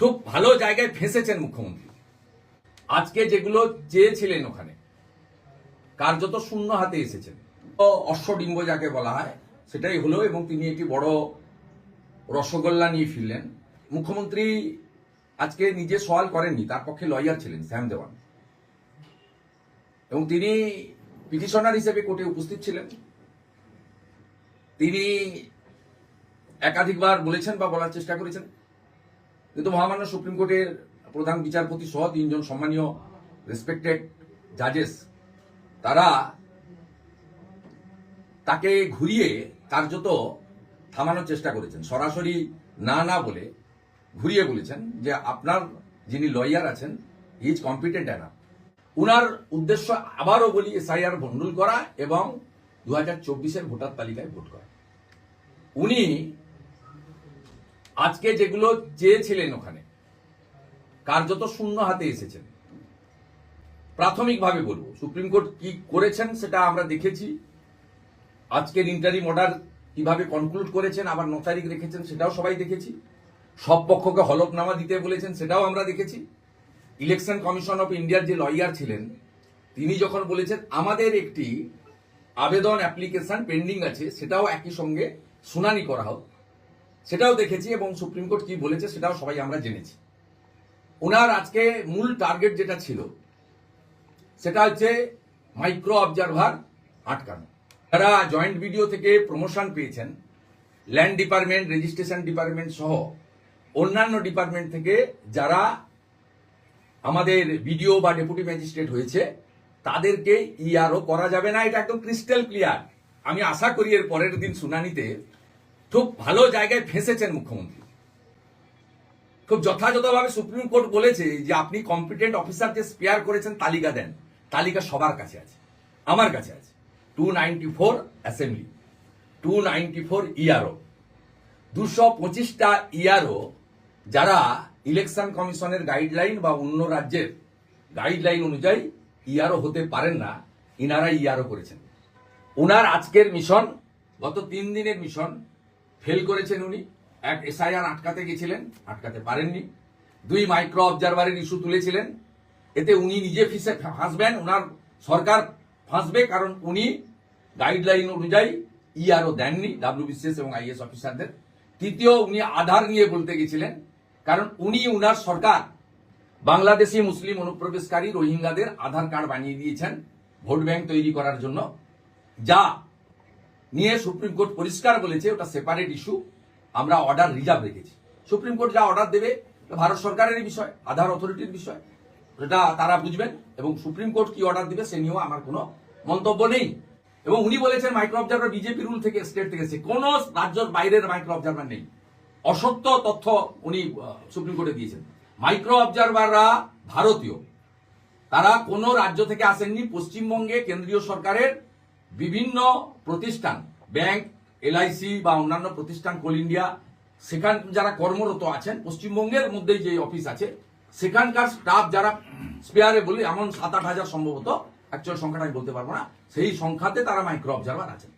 খুব ভালো জায়গায় ফেঁসেছেন মুখ্যমন্ত্রী। আজকে যেগুলো চেয়েছিলেন ওখানে কার্যত শূন্য হাতে এসেছেন। অশ্বডিম্ব যাকে বলা হয় সেটাই হলো, এবং তিনি একটি বড় রসগোল্লা নিয়ে ফিরলেন। মুখ্যমন্ত্রী আজকে নিজে সওয়াল করেননি, তার পক্ষে লয়ার ছিলেন শ্যাম দেওয়ান, এবং তিনি পিটিশনার হিসেবে কোর্টে উপস্থিত ছিলেন। তিনি একাধিকবার বলেছেন বা বলার চেষ্টা করেছেন, কিন্তু মহামান্য সুপ্রিম কোর্টের প্রধান বিচারপতি সহ 3 জন সম্মানীয় রেসপেক্টেড জাজেস তারা তাকে ঘুরিয়ে কার্যত থামানোর চেষ্টা করেছেন। সরাসরি না না বলে ঘুরিয়ে বলেছেন যে আপনার যিনি লয়ার আছেন হি ইজ কম্পিটেন্ট এনাফ। উনার উদ্দেশ্য আবারও বলি এসআইআর ভণ্ডুল করা এবং 2024-এর ভোটার তালিকায় ভোট করা। উনি আজকে যেগুলো চেয়েছিলেন ওখানে কার্যত শূন্য হাতে এসেছেন। প্রাথমিকভাবে বলবো সুপ্রিম কোর্ট কি করেছেন সেটা আমরা দেখেছি। আজকের ইন্টারিম অর্ডার কিভাবে কনক্লুড করেছেন, আবার 9 তারিখ রেখেছেন সেটাও সবাই দেখেছি। সব পক্ষকে হলফনামা দিতে বলেছেন সেটাও আমরা দেখেছি। ইলেকশন কমিশন অফ ইন্ডিয়ার যে লয়ার ছিলেন তিনি যখন বলেছেন আমাদের একটি আবেদন অ্যাপ্লিকেশন পেন্ডিং আছে, সেটাও একই সঙ্গে শুনানি করা হোক, সেটাও দেখেছি। এবং সুপ্রিম কোর্ট কি বলেছে সেটাও সবাই আমরা জেনেছি। ওনার আজকে মূল টার্গেট যেটা ছিল সেটা হচ্ছে মাইক্রো অবজারভার আটকানো। যারা জয়েন্ট ভিডিও থেকে প্রমোশন পেয়েছেন, ল্যান্ড ডিপার্টমেন্ট, রেজিস্ট্রেশন ডিপার্টমেন্ট সহ অন্যান্য ডিপার্টমেন্ট থেকে যারা আমাদের বিডিও বা ডেপুটি ম্যাজিস্ট্রেট হয়েছে তাদেরকে ইআরও করা যাবে না, এটা একদম ক্রিস্টাল ক্লিয়ার। আমি আশা করি এর পরের দিন শুনানিতে খুব ভালো জায়গায় ফেঁসেছেন মুখ্যমন্ত্রী। খুব যথাযথভাবে সুপ্রিম কোর্ট বলেছে যে আপনি কম্পিটেন্ট অফিসার যে স্পেয়ার করেছেন তালিকা দেন। তালিকা সবার কাছে আছে, আমার কাছে আছে। 294 অ্যাসেম্বলি, 294 ইআরও, 225টা ইআরও যারা ইলেকশন কমিশনের গাইডলাইন বা অন্য রাজ্যের গাইডলাইন অনুযায়ী ইআরও হতে পারেন না, ইনারা ইআরও করেছেন। ওনার আজকের মিশন, গত 3 দিনের মিশন ফেল করেছেন উনি। এক, এসআইআর আটকাতে গেছিলেন, আটকাতে পারেননি। 2, মাইক্রো অবজারভারের ইস্যু তুলেছিলেন, এতে উনি নিজে ফাঁসবেন, ওনার সরকার ফাঁসবে, কারণ উনি গাইডলাইন অনুযায়ী ইআরও দেননি ডাব্লিউবিসিএস এবং আইএস অফিসারদের। তৃতীয়, উনি আধার নিয়ে বলতে গেছিলেন, কারণ উনি উনার সরকার বাংলাদেশি মুসলিম অনুপ্রবেশকারী রোহিঙ্গাদের আধার কার্ড বানিয়ে দিয়েছেন ভোট ব্যাংক তৈরি করার জন্য, যা নিয়ে সুপ্রিম কোর্ট পরিষ্কার বলেছে ওটা সেপারেট ইস্যু, আমরা অর্ডার রিজার্ভ রেখেছি। সুপ্রিম কোর্ট যা অর্ডার দেবে ভারত সরকারের বিষয়, আধার অথরিটির বিষয়, সেটা তারা বুঝবেন, এবং সুপ্রিম কোর্ট কি অর্ডার দিবে সে নিয়েও আমার কোনো মন্তব্য নেই। এবং উনি বলেছেন মাইক্রো অবজারভার বিজেপি রুল থেকে, স্টেট থেকে, কোন রাজ্যের বাইরের মাইক্রো অবজারভার নেই। অসত্য তথ্য উনি সুপ্রিম কোর্টে দিয়েছেন। মাইক্রো অবজারভাররা ভারতীয়, তারা কোন রাজ্য থেকে আসেননি। পশ্চিমবঙ্গে কেন্দ্রীয় সরকারের বিভিন্ন প্রতিষ্ঠান, ব্যাংক, এলআইসি বা অন্যান্য প্রতিষ্ঠান, কোল ইন্ডিয়া, সেখান যারা কর্মরত আছেন পশ্চিমবঙ্গের মধ্যেই যে অফিস আছে সেখানকার স্টাফ যারা স্পেয়ারে বলে এমন 7-8 হাজার সম্ভবত, অ্যাকচুয়াল সংখ্যাটা আমি বলতে পারবো না, সেই সংখ্যাতে তারা মাইক্রো অবজারভার আছেন।